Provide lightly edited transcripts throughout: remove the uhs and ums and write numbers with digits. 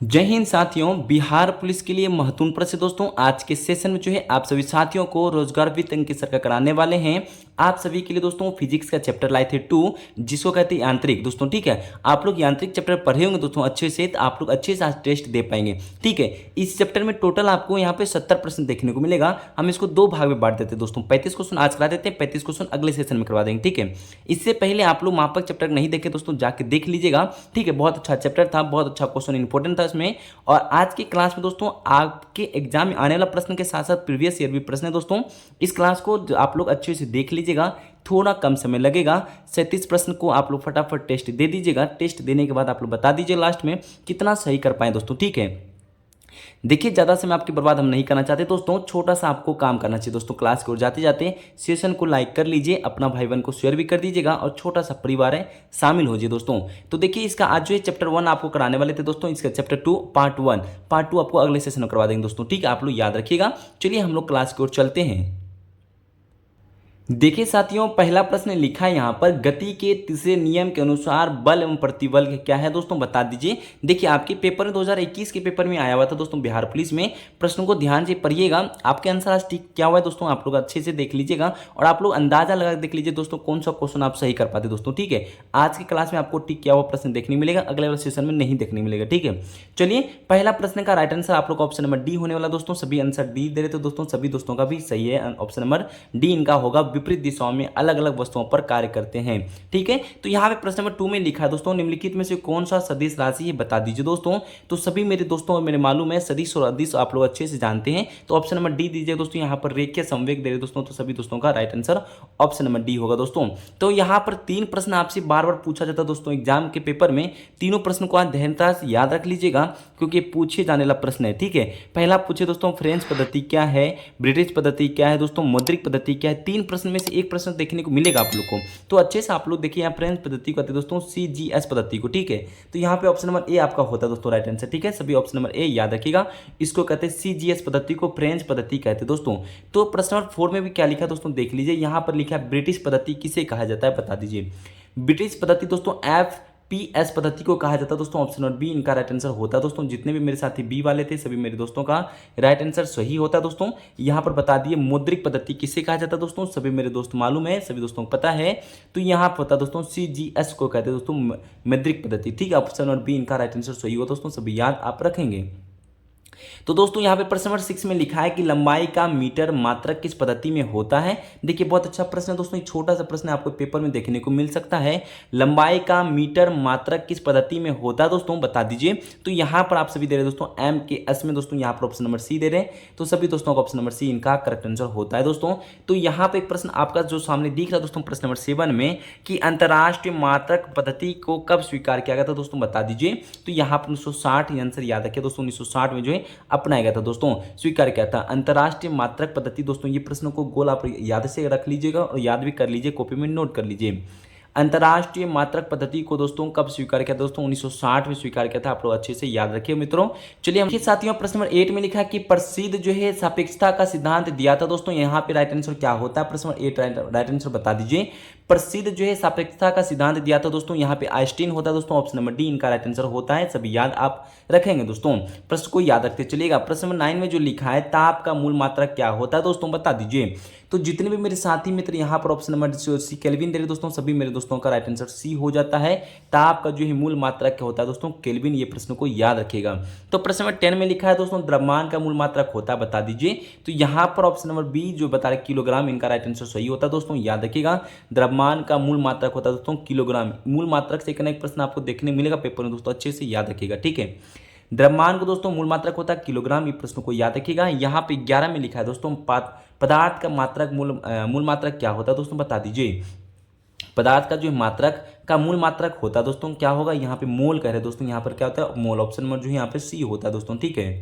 जय हिंद साथियों। बिहार पुलिस के लिए महत्वपूर्ण प्रश्न दोस्तों आज के सेशन में जो है आप सभी साथियों को रोजगार वित्त अंक सर का कराने वाले हैं। आप सभी के लिए दोस्तों फिजिक्स का चैप्टर लाए थे 2 जिसको कहते हैं यांत्रिक दोस्तों। ठीक है, आप लोग यांत्रिक चैप्टर पढ़े होंगे दोस्तों अच्छे से, तो आप लोग अच्छे से आज टेस्ट दे पाएंगे। ठीक है, इस चैप्टर में टोटल आपको यहाँ पे 70 प्रश्न देखने को मिलेगा। हम इसको 2 भाग में बांट देते हैं दोस्तों। 35 क्वेश्चन आज करा देते हैं, 35 क्वेश्चन अगले सेशन में करवा देंगे। ठीक है, इससे पहले आप लोग मापक चैप्टर नहीं देखे दोस्तों, जाके देख लीजिएगा। ठीक है, बहुत अच्छा चैप्टर था, बहुत अच्छा क्वेश्चन इंपॉर्टेंट था इसमें। और आज की क्लास में दोस्तों आपके एग्जाम में आने वाला प्रश्न के साथ साथ प्रीवियस ईयर भी प्रश्न है दोस्तों। इस क्लास को आप लोग अच्छे से देख लीजिएगा, थोड़ा कम समय लगेगा। 37 प्रश्न को आप लोग फटाफट टेस्ट दे दीजिएगा। टेस्ट देने के बाद आप लोग बता दीजिए लास्ट में कितना सही कर पाए दोस्तों। ठीक है, देखिए ज़्यादा समय आपकी बर्बाद हम नहीं करना चाहते दोस्तों। छोटा सा आपको काम करना चाहिए दोस्तों। क्लास की ओर जाते जाते सेशन को लाइक कर लीजिए, अपना भाई बहन को शेयर भी कर दीजिएगा और छोटा सा परिवार है शामिल हो जाइए दोस्तों। तो देखिए इसका आज जो है चैप्टर 1 आपको कराने वाले थे दोस्तों। इसका चैप्टर 2 पार्ट 1 आपको अगले सेशन में करवा देंगे दोस्तों। ठीक है, आप लोग याद रखिएगा। चलिए हम लोग क्लास की ओर चलते हैं। देखिए साथियों, पहला प्रश्न लिखा है यहाँ पर, गति के तीसरे नियम के अनुसार बल एवं प्रतिबल क्या है दोस्तों, बता दीजिए। देखिए आपके पेपर में 2021 के पेपर में आया हुआ था दोस्तों बिहार पुलिस में। प्रश्नों को ध्यान से पढ़िएगा। आपके आंसर आज ठीक क्या हुआ है दोस्तों, आप लोग अच्छे से देख लीजिएगा और आप लोग अंदाजा लगा देख लीजिए दोस्तों कौन सा क्वेश्चन आप सही कर पाते दोस्तों। ठीक है, आज की क्लास में आपको ठीक क्या हुआ प्रश्न देखने मिलेगा, अगले वाले सेशन में नहीं देखने मिलेगा। ठीक है, चलिए पहला प्रश्न का राइट आंसर आप लोग ऑप्शन नंबर डी होने वाला दोस्तों। सभी आंसर डी दे रहे थे दोस्तों, सभी दोस्तों का भी सही है। ऑप्शन नंबर डी इनका होगा। विपरीत दिशाओं में अलग अलग वस्तुओं पर कार्य करते हैं। ठीक है, तो यहाँ पे प्रश्न नंबर 2 में लिखा है दोस्तों, निम्नलिखित में से कौन सा सदिश राशि है बता दीजिए दोस्तों। तो सभी मेरे दोस्तों मेरे मालूम है सदिश और अदिश आप लोग अच्छे से जानते हैं। तो ऑप्शन नंबर डी दीजिए दोस्तों। यहाँ पर रेखीय संवेग दे रहे दोस्तों, तो सभी दोस्तों का right answer option number D होगा दोस्तों। तो यहाँ पर 3 प्रश्न आपसे बार बार पूछा जाता है दोस्तों एग्जाम के पेपर में। तीनों प्रश्न को आज ध्यानता से याद रख लीजिएगा क्योंकि पूछे जाने वाला प्रश्न है। ठीक है, पहला पूछे दोस्तों फ्रेंच पद्धति क्या है, ब्रिटिश पद्धति क्या है दोस्तों, मौद्रिक पद्धति क्या है। 3 प्रश्न में से एक प्रश्न देखने को मिलेगा आप लोग को। तो अच्छे से आप लोग देखिए यहाँ फ्रेंच पद्धति को आते हैं दोस्तों CGS पद्धति को। ठीक है, तो यहाँ पे ऑप्शन नंबर ए आपका होता है दोस्तों राइट आंसर। ठीक है, सभी ऑप्शन नंबर ए याद रखिएगा। इसको कहते हैं CGS पद्धति को फ्रेंच पद्धति कहते हैं दोस्तों। तो प्रश्न नंबर 4 में भी क्या लिखा दोस्तों देख लीजिए। यहाँ पर लिखा है ब्रिटिश पद्धति किसे कहा जाता है बता दीजिए। ब्रिटिश पद्धति दोस्तों FPS पद्धति को कहा जाता है दोस्तों। ऑप्शन नंबर बी इनका राइट आंसर होता है दोस्तों। जितने भी मेरे साथी बी वाले थे सभी मेरे दोस्तों का राइट आंसर सही होता है दोस्तों। यहाँ पर बता दिए मौद्रिक पद्धति किसे कहा जाता है दोस्तों, सभी मेरे दोस्त मालूम है, सभी दोस्तों को पता है। तो यहाँ पर पता दोस्तों CGS को कहते हैं दोस्तों मौद्रिक पद्धति। ठीक है, ऑप्शन नंबर बी इनका राइट आंसर सही होता है दोस्तों, सभी याद आप रखेंगे। तो दोस्तों यहाँ पे प्रश्न नंबर 6 में लिखा है कि लंबाई का मीटर मात्रक किस पद्धति में होता है। देखिए बहुत अच्छा प्रश्न है दोस्तों, एक छोटा सा प्रश्न आपको पेपर में देखने को मिल सकता है। लंबाई का मीटर मात्रक किस पद्धति में होता है दोस्तों बता दीजिए। तो यहाँ पर आप सभी दे रहे दोस्तों MKS में दोस्तों। यहाँ पर ऑप्शन नंबर सी दे रहे हैं, तो सभी दोस्तों का ऑप्शन नंबर सी इनका करेक्ट आंसर होता है दोस्तों। तो यहाँ पे एक प्रश्न आपका जो सामने दिख रहा है दोस्तों प्रश्न नंबर 7 में कि अंतर्राष्ट्रीय मात्रक पद्धति को कब स्वीकार किया गया था दोस्तों बता दीजिए। तो यहाँ पर 1960 आंसर याद रखिए दोस्तों। 1960 में जो है अपनाया गया था दोस्तों, स्वीकार किया था अंतर्राष्ट्रीय मात्रक पद्धति दोस्तों। ये प्रश्न को गोल आप याद से रख लीजिएगा और याद भी कर लीजिए, कॉपी में नोट कर लीजिए। अंतर्राष्ट्रीय मात्रक पद्धति को दोस्तों कब स्वीकार किया दोस्तों, 1960 में स्वीकार किया था। आप लोग अच्छे से याद रखिए मित्रों। चलिए हम साथियों प्रश्न नंबर 8 में लिखा है कि प्रसिद्ध जो है सापेक्षता का सिद्धांत दिया था दोस्तों। यहाँ पे राइट आंसर क्या होता है, प्रश्न नंबर 8 राइट आंसर बता दीजिए। प्रसिद्ध जो है सापेक्षता का सिद्धांत दिया था दोस्तों, यहाँ पे आइंस्टीन होता है दोस्तों। ऑप्शन नंबर डी इनका राइट आंसर होता है, सभी याद आप रखेंगे दोस्तों। प्रश्न को याद रखते चलिएगा। प्रश्न नंबर 9 में जो लिखा है ताप का मूल मात्रक क्या होता है दोस्तों बता दीजिए। तो जितने भी मेरे साथी मित्र यहाँ पर ऑप्शन नंबर सी केल्विन दे रहे दोस्तों, सभी मेरे दोस्तों का राइट आंसर सी हो जाता है। ताप का जो है मूल मात्रक क्या होता है दोस्तों, केल्विन। ये प्रश्न को याद रखिएगा। तो प्रश्न नंबर 10 में लिखा है दोस्तों द्रव्यमान का मूल मात्रक होता है बता दीजिए। तो यहाँ पर ऑप्शन नंबर बी जो बता रहे किलोग्राम, इनका राइट आंसर सही होता है दोस्तों, याद रखिएगा। द्रव्यमान का मूल मात्रक होता है दोस्तों किलोग्राम। मूल मात्रक से एक प्रश्न आपको देखने मिलेगा पेपर में दोस्तों, अच्छे से याद रखिएगा। ठीक है, द्रव्यमान को दोस्तों मूल मात्रक होता है किलोग्राम। ये प्रश्न को याद रखिएगा। यहाँ पे 11 में लिखा है दोस्तों पदार्थ का मात्रक मूल मात्रक क्या होता है दोस्तों बता दीजिए। पदार्थ का जो मात्रक का मूल मात्रक होता है दोस्तों क्या होगा, यहाँ पे मोल कह रहे हैं दोस्तों। यहाँ पर क्या होता है मोल। ऑप्शन नंबर जो है यहाँ पे सी होता है दोस्तों। ठीक है,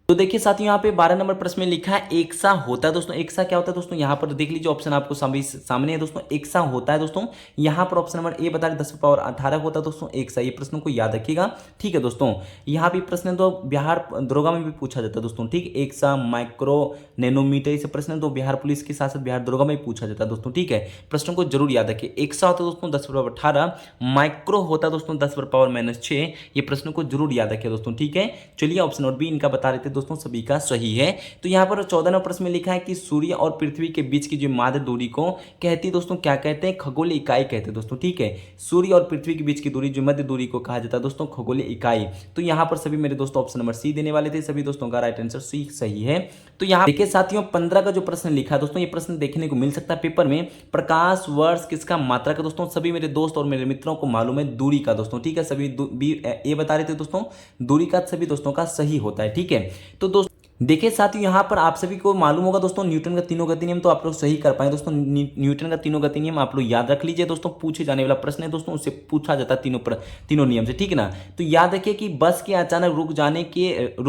तो देखिए साथियों यहाँ पे 12 नंबर प्रश्न में लिखा है एकसा होता है दोस्तों। एकसा क्या होता है दोस्तों, यहाँ पर देख लीजिए ऑप्शन आपको सामने है दोस्तों। एकसा होता है दोस्तों, यहाँ पर ऑप्शन नंबर ए बता रहे 10 पावर 18 होता है दोस्तों एकसा। ये प्रश्न को याद रखिएगा, ठीक है दोस्तों। यहाँ भी प्रश्न तो बिहार दरोगा में भी पूछा जाता है दोस्तों, ठीक। एकसा माइक्रो नैनोमीटर ये प्रश्न तो बिहार पुलिस के साथ साथ बिहार दरोगा में भी पूछा जाता है दोस्तों, ठीक है। प्रश्न को जरूर याद रखिए। एकसा होता है दोस्तों 10 पावर 18, माइक्रो होता है दोस्तों 10 पावर-6। ये प्रश्न को जरूर याद रखिए दोस्तों, ठीक है। चलिए ऑप्शन नंबर बी इनका बता रहे थे दोस्तों, सभी का सही है। तो यहाँ पर 14वें प्रश्न में लिखा है कि सूर्य और पृथ्वी के बीच की जो माध्य दूरी को कहती है दोस्तों, क्या कहते हैं, खगोलीय इकाई कहते हैं दोस्तों, ठीक है। सूर्य और पृथ्वी के बीच की दूरी जो मध्य दूरी को कहा जाता है दोस्तों खगोलीय इकाई। तो यहाँ पर सभी मेरे दोस्तों ऑप्शन नंबर सी देने वाले थे, सभी दोस्तों का राइट आंसर सी सही है। तो यहाँ देखिए साथियों 15 का जो प्रश्न लिखा है दोस्तों, ये प्रश्न देखने को मिल सकता है पेपर में। प्रकाश वर्ष किसका मात्रक है दोस्तों, सभी मेरे दोस्त और मेरे मित्रों को मालूम है दूरी का दोस्तों, ठीक है। सभी ये बता रहे थे दोस्तों दूरी का सभी दोस्तों का सही होता है, ठीक है। तो दोस्तों देखिए साथियों यहाँ पर आप सभी को मालूम होगा दोस्तों न्यूटन का तीनों गति नियम, तो आप लोग सही कर पाए दोस्तों। न्यूटन का तीनों गति नियम आप लोग याद रख लीजिए दोस्तों, पूछे जाने वाला प्रश्न है दोस्तों, उससे पूछा जाता है तीनों नियम से, ठीक है ना। तो याद रखिए कि बस के अचानक रुक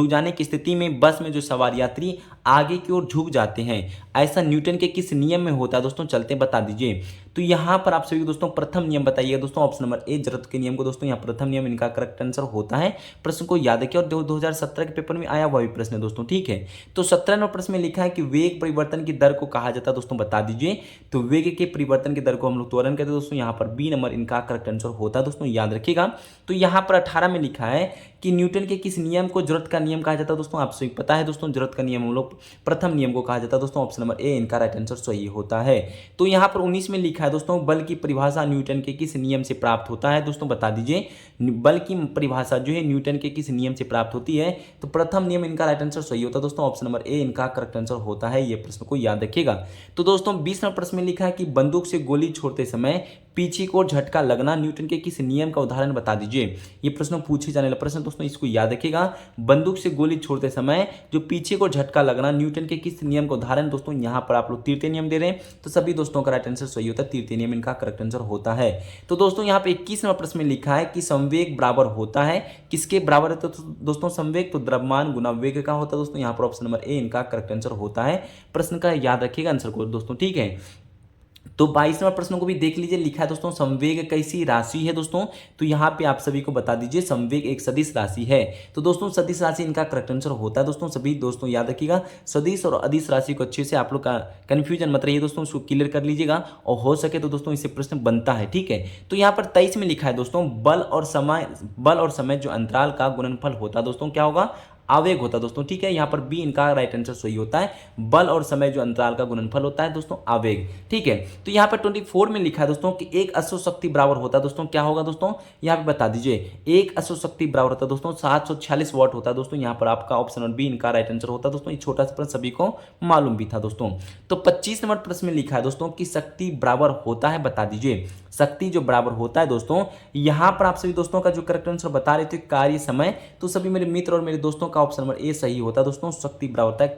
जाने की स्थिति में बस में जो सवार यात्री आगे की ओर झुक जाते हैं, ऐसा न्यूटन के किस नियम में होता है दोस्तों, चलते बता दीजिए। तो यहाँ पर आप सभी दोस्तों प्रथम नियम बताइए दोस्तों, ऑप्शन नंबर ए जरूरत के नियम को दोस्तों, यहाँ प्रथम नियम इनका करेक्ट आंसर होता है। प्रश्न को याद रखिए और 2017 के पेपर में आया हुआ भी प्रश्न है दोस्तों, ठीक है। तो 17 नंबर प्रश्न में लिखा है कि वेग परिवर्तन की दर को कहा जाता है दोस्तों, बता दीजिए। तो वेग के परिवर्तन की दर को हम लोग त्वरण कहते हैं दोस्तों, यहाँ पर बी नंबर इनका करेक्ट आंसर होता है दोस्तों, याद रखिएगा। तो यहाँ पर 18 में लिखा है कि न्यूटन के किस नियम को जरूरत का नियम कहा जाता है दोस्तों, आप सभी पता है दोस्तों जरूरत का नियम हम लोग प्रथम नियम को कहा जाता है दोस्तों, ऑप्शन नंबर ए इनका राइट आंसर सही होता है। तो यहाँ पर 19 में लिखा है दोस्तों बल की परिभाषा न्यूटन के किस नियम से प्राप्त होता है दोस्तों, बता दीजिए। बल की परिभाषा जो है न्यूटन के किस नियम से प्राप्त होती है, तो प्रथम नियम इनका राइट आंसर सही होता है दोस्तों, ऑप्शन नंबर ए इनका करेक्ट आंसर होता है। ये प्रश्न को याद रखिएगा। तो दोस्तों 20 नंबर प्रश्न में लिखा है कि बंदूक से गोली छोड़ते समय पीछे को झटका लगना न्यूटन के किस नियम का उदाहरण बता दीजिए। ये प्रश्न पूछे जाने वाला प्रश्न दोस्तों, इसको याद रखिएगा। बंदूक से गोली छोड़ते समय जो पीछे को झटका लगना न्यूटन के किस नियम का उदाहरण दोस्तों, यहाँ पर आप लोग तृतीय नियम दे रहे हैं, तो सभी दोस्तों का राइट आंसर सही होता है, तृतीय नियम इनका करेक्ट आंसर होता है। तो दोस्तों यहाँ पे 21 नंबर प्रश्न में लिखा है कि संवेग बराबर होता है किसके बराबर है, तो दोस्तों संवेग तो द्रव्यमान गुना वेग का होता है दोस्तों, यहाँ पर ऑप्शन नंबर ए इनका करेक्ट आंसर होता है। प्रश्न का याद रखिएगा आंसर को दोस्तों, ठीक है। तो 22 नंबर प्रश्न को भी देख लीजिए, लिखा है दोस्तों संवेग कैसी राशि है दोस्तों, तो यहाँ पे आप सभी को बता दीजिए संवेग एक सदिश राशि है। तो दोस्तों सदिश राशि इनका करेक्ट आंसर होता है दोस्तों, सभी दोस्तों याद रखिएगा। सदिश और अदिश राशि को अच्छे से आप लोग का कंफ्यूजन मत रहिए दोस्तों, उसको क्लियर कर लीजिएगा और हो सके तो दोस्तों इससे प्रश्न बनता है, ठीक है। तो यहाँ पर 23 में लिखा है दोस्तों बल और समय जो अंतराल का गुणनफल होता है दोस्तों, क्या होगा, आवेग होता है दोस्तों, ठीक है। यहाँ पर बी इनका राइट आंसर सही होता है। बल और समय जो अंतराल का गुणनफल होता है दोस्तों आवेग, ठीक है। तो यहाँ पर 24 में लिखा है दोस्तों कि एक अश्व शक्ति बराबर होता है दोस्तों, क्या होगा दोस्तों, यहाँ पे बता दीजिए। एक अश्व शक्ति बराबर होता है दोस्तों 746 वाट होता है दोस्तों, यहाँ पर आपका ऑप्शन नंबर बी इनका राइट आंसर होता है दोस्तों। ये छोटा सा प्रश्न सभी को मालूम भी था दोस्तों। तो 25 नंबर प्रश्न में लिखा है दोस्तों कि शक्ति बराबर होता है, बता दीजिए। शक्ति जो बराबर होता है दोस्तों, यहाँ पर आप सभी दोस्तों का जो करेक्ट आंसर बता रहे थे कार्य समय, तो सभी मेरे मित्र और मेरे दोस्तों का ऑप्शन नंबर ए सही होता है दोस्तों। शक्ति बराबर होता है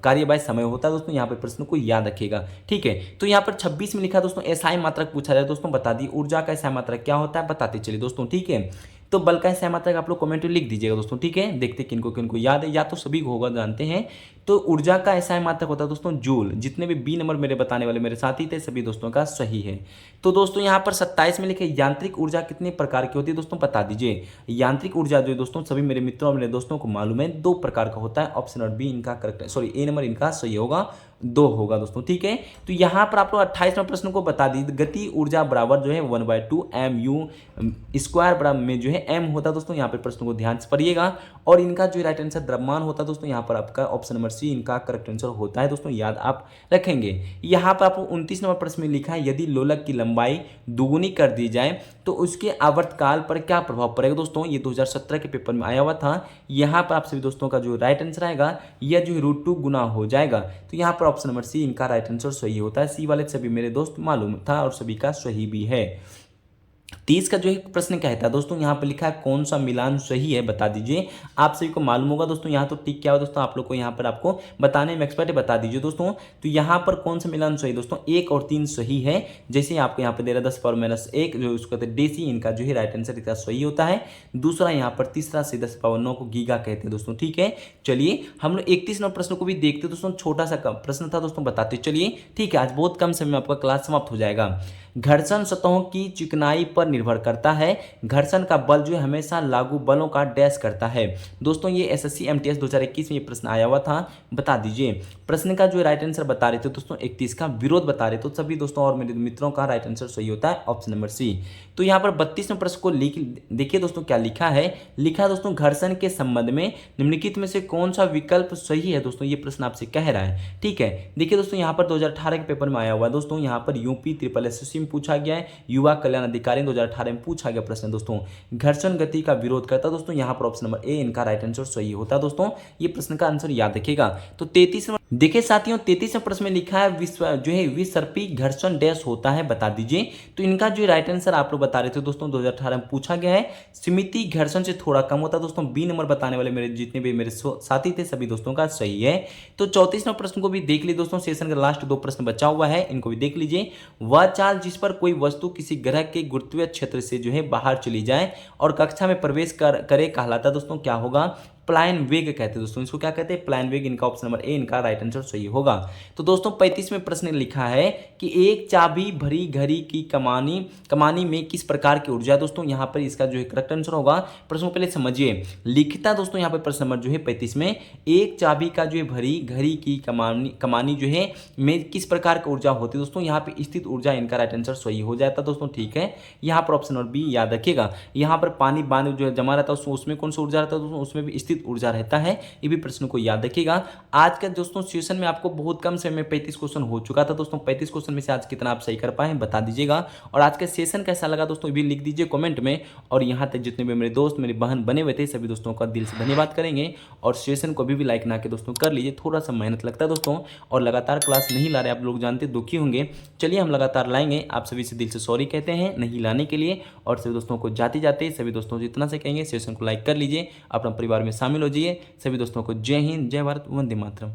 कार्य बाय समय होता है दोस्तों, यहाँ पे प्रश्न को याद रखिएगा, ठीक है। तो यहाँ पर 26 में लिखा दोस्तों एसआई मात्रक पूछा जाए दोस्तों, बता दी ऊर्जा का एसआई मात्रक क्या होता है, बताते चलिए दोस्तों, ठीक है। तो बल का एसआई मात्रक आप लोग कमेंट में लिख दीजिएगा दोस्तों, ठीक है। देखते किनको किनको याद है, या तो सभी को होगा जानते हैं। तो ऊर्जा का एसआई मात्रक होता है दोस्तों जूल। जितने भी बी नंबर मेरे बताने वाले मेरे साथी थे सभी दोस्तों का सही है। तो दोस्तों यहाँ पर 27 में लिखे यांत्रिक ऊर्जा कितने प्रकार की होती है दोस्तों, बता दीजिए। यांत्रिक ऊर्जा जो दोस्तों सभी मेरे मित्रों और मेरे दोस्तों को मालूम है 2 प्रकार का होता है, ऑप्शन नंबर बी इनका करेक्ट है, सॉरी ए नंबर इनका सही होगा, 2 होगा दोस्तों, ठीक है। तो यहाँ पर आप लोग 28वें प्रश्न को बता दीजिए। गति ऊर्जा बराबर जो है 1/2 mu² बराबर में जो है m होता है दोस्तों, यहाँ पे प्रश्न को ध्यान से पढ़िएगा। और इनका जो राइट आंसर द्रव्यमान होता है दोस्तों, यहाँ पर आपका ऑप्शन नंबर सी इनका करेक्ट आंसर होता है दोस्तों, याद आप रखेंगे। यहाँ पर आपको 29 नंबर प्रश्न में लिखा है यदि लोलक की लंबाई दुगुनी कर दी जाए तो उसके आवर्तकाल पर क्या प्रभाव पड़ेगा दोस्तों, ये 2017 के पेपर में आया हुआ था। यहाँ पर आप सभी दोस्तों का जो राइट आंसर आएगा यह जो है √2 गुना हो जाएगा। तो यहाँ पर ऑप्शन नंबर सी इनका राइट आंसर सही होता है। सी वाले सभी मेरे दोस्त मालूम था और सभी का सही भी है। 30 का जो है प्रश्न कहता है दोस्तों, यहाँ पर लिखा है कौन सा मिलान सही है बता दीजिए। आप सभी को मालूम होगा दोस्तों, यहाँ तो टिक क्या हो दोस्तों, आप लोग को यहाँ पर आपको बताने में एक्सपर्ट है, बता दीजिए दोस्तों। तो यहाँ पर कौन सा मिलान सही दोस्तों, 1 और 3 सही है। जैसे आपको यहाँ पर दे रहा है 10⁻⁻1 जो उसको कहते हैं डेसी, इनका जो है राइट आंसर इसका सही होता है। दूसरा यहाँ पर तीसरा से 10⁻9 को गीगा कहते हैं दोस्तों, ठीक है। चलिए हम लोग 31 नंबर प्रश्न को भी देखते दोस्तों, छोटा सा प्रश्न था दोस्तों, बताते चलिए, ठीक है। आज बहुत कम समय में आपका क्लास समाप्त हो जाएगा। घर्षण सतहों की चिकनाई पर निर्भर करता है। घर्षण का बल जो है हमेशा लागू बलों का डैश करता है। दोस्तों ये एसएससी एमटीएस 2021 में ये प्रश्न आया हुआ था, बता दीजिए। प्रश्न का जो राइट आंसर बता रहे थे दोस्तों 31 का विरोध बता रहे, तो सभी दोस्तों और मेरे मित्रों का राइट आंसर सही होता है ऑप्शन नंबर सी। तो यहाँ पर 32वें प्रश्न को देखिए दोस्तों क्या लिखा है। लिखा है दोस्तों, घर्षण के संबंध में निम्नलिखित में से कौन सा विकल्प सही है दोस्तों, ये प्रश्न आपसे कह रहा है, ठीक है। देखिए दोस्तों यहाँ पर 2018 के पेपर में आया हुआ दोस्तों, यहाँ पर यूपी ट्रिपल एसएससी में पूछा गया है, युवा कल्याण अधिकारी 2018 में पूछा गया प्रश्न दोस्तों। घर्षण गति का विरोध करता दोस्तों, यहाँ पर ऑप्शन नंबर ए इनका राइट आंसर सही होता है दोस्तों। ये प्रश्न का आंसर याद रखिएगा। तो 33 देखिए साथियों, 33वें प्रश्न में लिखा है विश्व जो है विसर्पी घर्षण डैश होता है, बता दीजिए। तो इनका जो राइट आंसर आप लोग बता रहे थे दोस्तों 2018 में पूछा गया है, सीमित घर्षण से थोड़ा कम होता है दोस्तों। बी नंबर बताने वाले मेरे जितने भी मेरे साथी थे सभी दोस्तों का सही है। तो 34वें प्रश्न को भी देख लीजिए दोस्तों, सेशन का लास्ट 2 प्रश्न बचा हुआ है, इनको भी देख लीजिए। वह चाल जिस पर कोई वस्तु किसी ग्रह के गुरुत्वीय क्षेत्र से जो है बाहर चली जाए और कक्षा में प्रवेश करे कहलाता दोस्तों, क्या होगा, प्लायन वेग कहते हैं दोस्तों। इसको क्या कहते हैं, प्लायन वेग। इनका ऑप्शन नंबर ए इनका राइट आंसर सही होगा। तो दोस्तों 35वें प्रश्न लिखा है कि एक चाबी भरी घड़ी की कमानी में किस प्रकार की ऊर्जा है दोस्तों, यहाँ पर इसका जो है करेक्ट आंसर होगा। प्रश्न को पहले समझिए, लिखता दोस्तों यहाँ पर प्रश्न नंबर जो है 35 में, एक चाबी का जो है भरी घड़ी की कमानी जो है में किस प्रकार की ऊर्जा होती है दोस्तों, यहाँ पे स्थित ऊर्जा इनका राइट आंसर सही हो जाता दोस्तों, ठीक है। यहाँ पर ऑप्शन नंबर बी याद रखिएगा। यहाँ पर पानी बांध जो जमा रहता है उसमें कौन सा ऊर्जा रहता है दोस्तों, उसमें भी स्थित ऊर्जा रहता है। ये भी प्रश्न को याद रखिएगा। आज का दोस्तों सेशन में आपको बहुत कम समय में 35 क्वेश्चन हो चुका था दोस्तों। 35 क्वेश्चन में से आज कितना आप सही कर पाए बता दीजिएगा। और आज का सेशन कैसा लगा दोस्तों, ये भी लिख दीजिए कमेंट में। और यहाँ तक जितने भी मेरे दोस्त मेरी बहन बने हुए थे सभी दोस्तों का दिल से धन्यवाद करेंगे। और सेशन को भी लाइक ना के दोस्तों कर लीजिए, थोड़ा सा मेहनत लगता है दोस्तों, और लगातार क्लास नहीं ला रहे आप लोग जानते, दुखी होंगे। चलिए हम लगातार लाएंगे, आप सभी से दिल से सॉरी कहते हैं नहीं लाने के लिए। और सभी दोस्तों को जाते जाते सभी दोस्तों जितना से कहेंगे सेशन को लाइक कर लीजिए, अपना परिवार में शामिल हो जाइए। सभी दोस्तों को जय हिंद, जय भारत, वंदे मातरम।